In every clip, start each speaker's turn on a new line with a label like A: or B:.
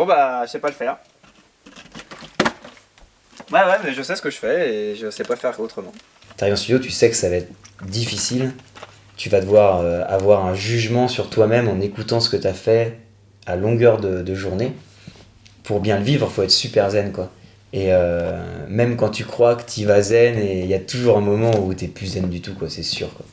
A: Bon bah, je sais pas le faire. Ouais, mais je sais ce que je fais et je sais pas faire autrement.
B: T'arrives en studio, tu sais que ça va être difficile. Tu vas devoir avoir un jugement sur toi-même en écoutant ce que t'as fait à longueur de journée. Pour bien le vivre, faut être super zen, quoi. Et même quand tu crois que t'y vas zen, il y a toujours un moment où t'es plus zen du tout, quoi, c'est sûr, quoi.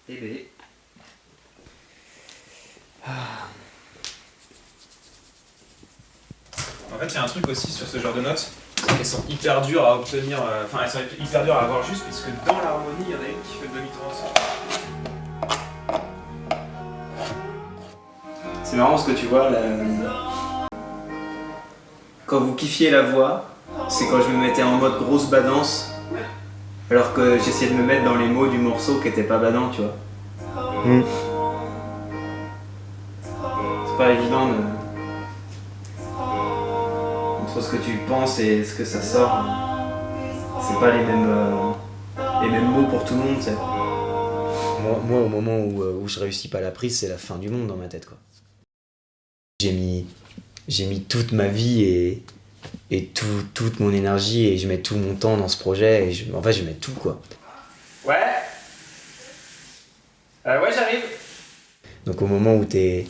A: Bébé.
C: En fait, il y a un truc aussi sur ce genre de notes, c'est qu'elles sont hyper dures à obtenir, enfin elles sont hyper dures à avoir juste, parce que dans l'harmonie, il y en a une qui fait demi-ton ensemble.
A: C'est marrant ce que tu vois là. Quand vous kiffiez la voix, c'est quand je me mettais en mode grosse badance, alors que j'essayais de me mettre dans les mots du morceau qui étaient pas badants, tu vois. C'est pas évident entre ce que tu penses et ce que ça sort. C'est pas les mêmes mots pour tout le monde, tu sais.
B: Moi, au moment où je réussis pas la prise, c'est la fin du monde dans ma tête, quoi. J'ai mis toute ma vie et toute mon énergie et je mets tout mon temps dans ce projet et en fait je mets tout, quoi.
C: Ouais. Ouais, j'arrive.
B: Donc au moment où t'es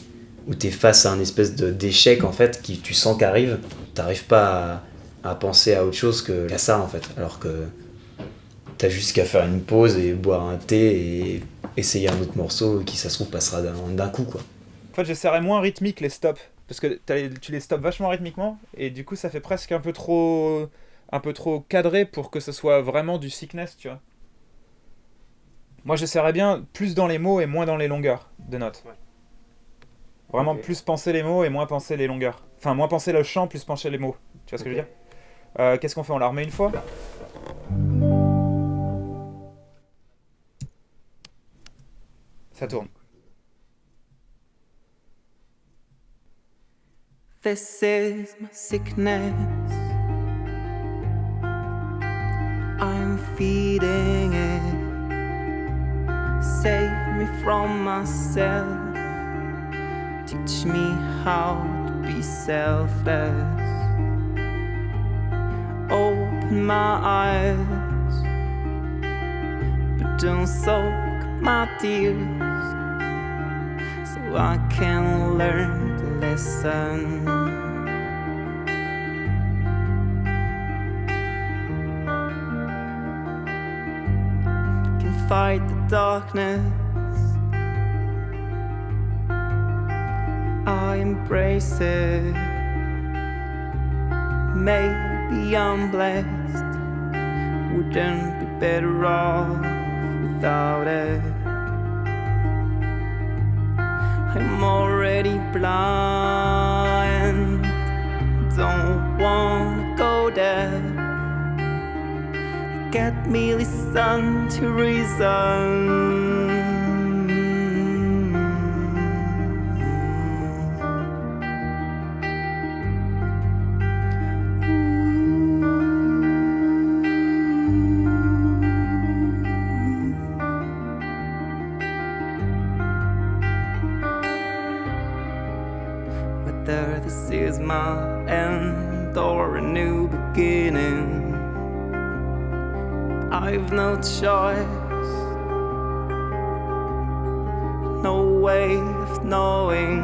B: face à un espèce d'échec, en fait, qui tu sens qu'arrive, t'arrives pas à penser à autre chose qu'à ça, en fait. Alors que t'as juste qu'à faire une pause et boire un thé et essayer un autre morceau qui, ça se trouve, passera d'un coup, quoi.
C: En fait, j'essaierai moins rythmique les stops, parce que tu les stops vachement rythmiquement, et du coup ça fait presque un peu trop cadré pour que ce soit vraiment du sickness, tu vois. Moi j'essaierais bien plus dans les mots et moins dans les longueurs de notes. Ouais. Vraiment okay. Plus penser les mots et moins penser les longueurs. Enfin, moins penser le chant, plus penser les mots. Tu vois ce que je veux dire ? Qu'est-ce qu'on fait ? On la remet une fois ? Ça tourne.
D: This is my sickness. I'm feeding it. Save me from myself. Teach me how to be selfless. Open my eyes, but don't soak my tears, so I can learn the lesson. Can fight the darkness. I embrace it. Maybe I'm blessed. Wouldn't be better off without it. I'm already blind. Don't wanna go there. Get me listen to reason. Whether this is my end or a new beginning, I've no choice, no way of knowing.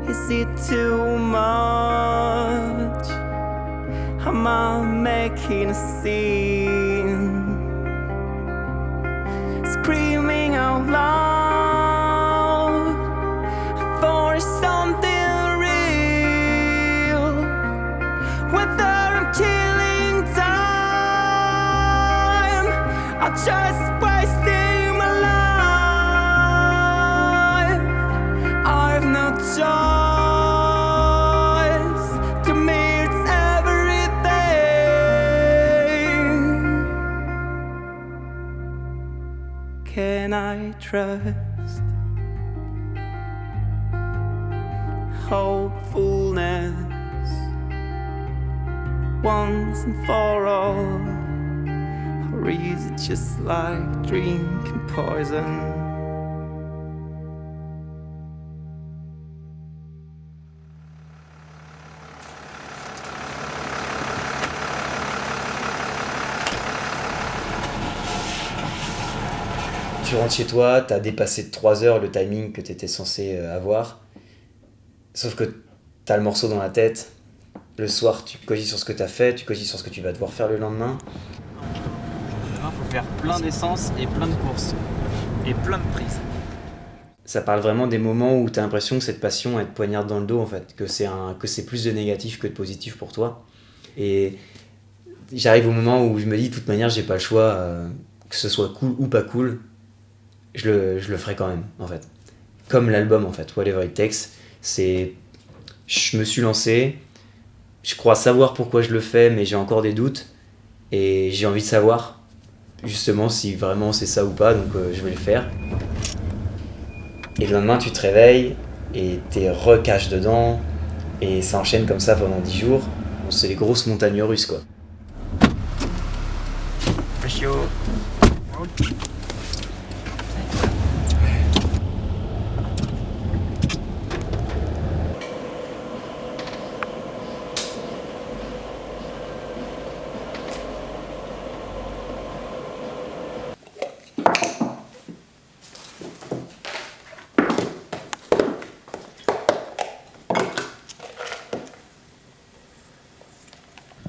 D: Is it too much? Am I making a scene? Screaming out loud for something real. Whether I'm killing time, I'm just wasting my life. I've no choice to me. I trust. Hopefulness, once and for all, or is it just like drinking poison?
B: Tu rentres chez toi, t'as dépassé de 3 heures le timing que t'étais censé avoir. Sauf que t'as le morceau dans la tête. Le soir, tu cogites sur ce que t'as fait, tu cogites sur ce que tu vas devoir faire le lendemain.
E: Il faut faire plein d'essence et plein de courses. Et plein de prises.
B: Ça parle vraiment des moments où t'as l'impression que cette passion elle te poignarde dans le dos en fait. Que c'est plus de négatif que de positif pour toi. Et j'arrive au moment où je me dis de toute manière j'ai pas le choix, que ce soit cool ou pas cool. Je le ferai quand même, en fait. Comme l'album, en fait, Whatever It Takes. Je me suis lancé, je crois savoir pourquoi je le fais, mais j'ai encore des doutes. Et j'ai envie de savoir, justement, si vraiment c'est ça ou pas, donc je vais le faire. Et le lendemain, tu te réveilles, et t'es recache dedans, et ça enchaîne comme ça pendant 10 jours. Bon, c'est les grosses montagnes russes, quoi.
E: Chaud.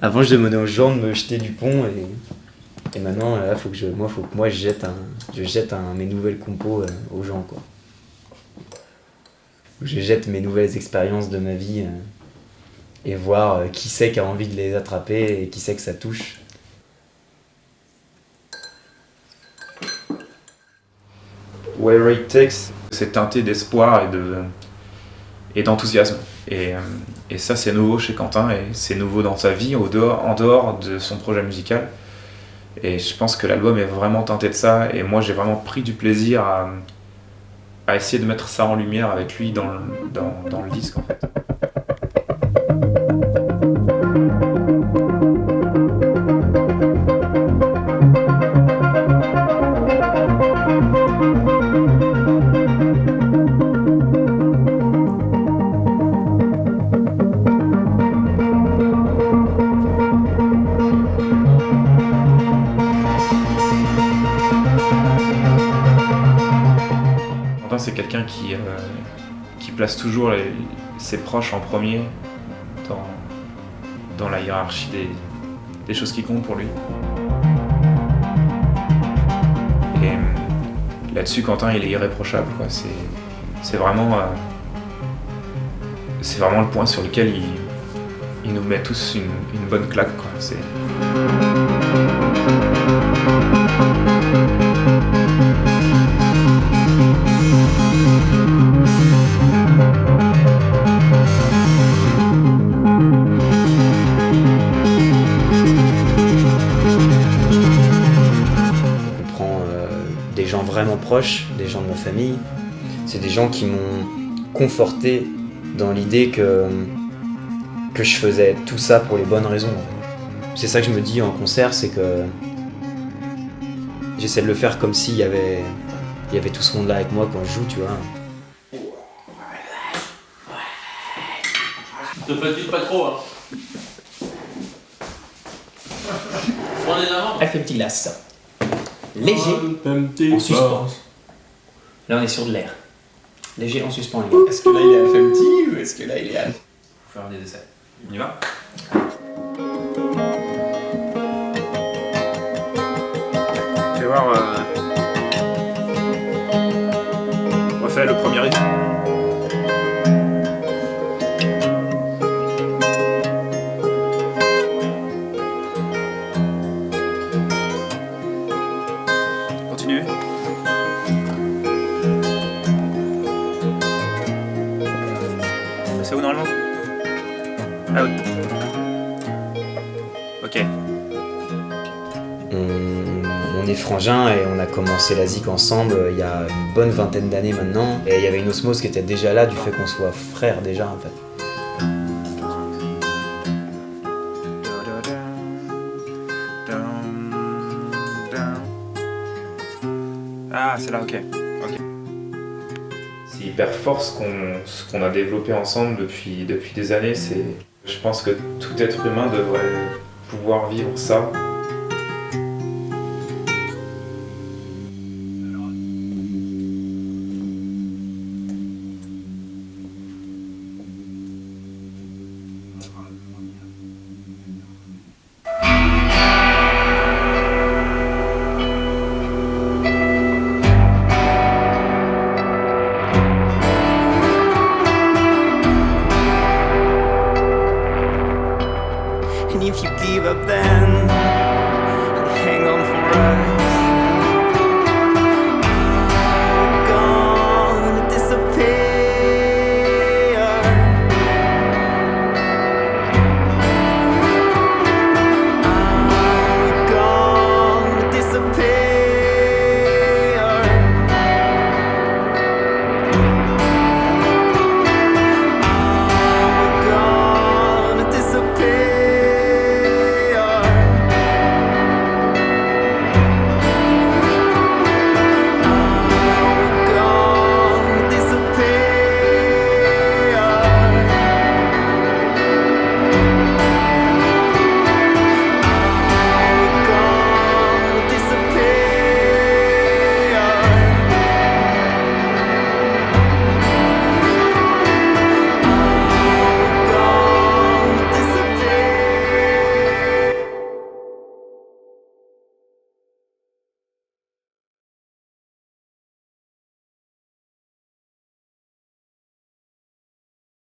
B: Avant, je demandais aux gens de me jeter du pont et maintenant, là, faut que moi je jette mes nouvelles compos aux gens, quoi. Je jette mes nouvelles expériences de ma vie et voir qui c'est qui a envie de les attraper et qui c'est que ça touche.
F: Whatever It Takes, c'est teinté d'espoir et d'enthousiasme. Et ça, c'est nouveau chez Quentin et c'est nouveau dans sa vie, en dehors de son projet musical. Et je pense que l'album est vraiment teinté de ça. Et moi, j'ai vraiment pris du plaisir à essayer de mettre ça en lumière avec lui dans le disque, en fait. C'est quelqu'un qui place toujours ses proches en premier dans la hiérarchie des choses qui comptent pour lui. Et là-dessus, Quentin, il est irréprochable, quoi. C'est vraiment le point sur lequel il nous met tous une bonne claque, quoi.
B: Des gens vraiment proches, des gens de ma famille, c'est des gens qui m'ont conforté dans l'idée que je faisais tout ça pour les bonnes raisons. C'est ça que je me dis en concert, c'est que j'essaie de le faire comme s'il y avait tout ce monde-là avec moi quand je joue, tu vois.
G: Te fatigue pas trop, hein. On est avant.
H: Elle fait petit glace. Léger, en suspens. Là, on est sur de l'air. Léger, en suspens, les gars.
E: Est-ce que là, il est FMT ou est-ce que là, il est à...
G: Faut faire des essais. On y va?
F: Tu vas voir, on va faire le premier rythme. Continue. C'est où normalement? Ah oui. Ok.
B: On est frangins et on a commencé la zik ensemble il y a une bonne vingtaine d'années maintenant. Et il y avait une osmose qui était déjà là du fait qu'on soit frères déjà en fait.
F: Ah, c'est là, ok. C'est hyper fort ce qu'on a développé ensemble depuis des années. Je pense que tout être humain devrait pouvoir vivre ça.
D: And if you give up then hang on forever.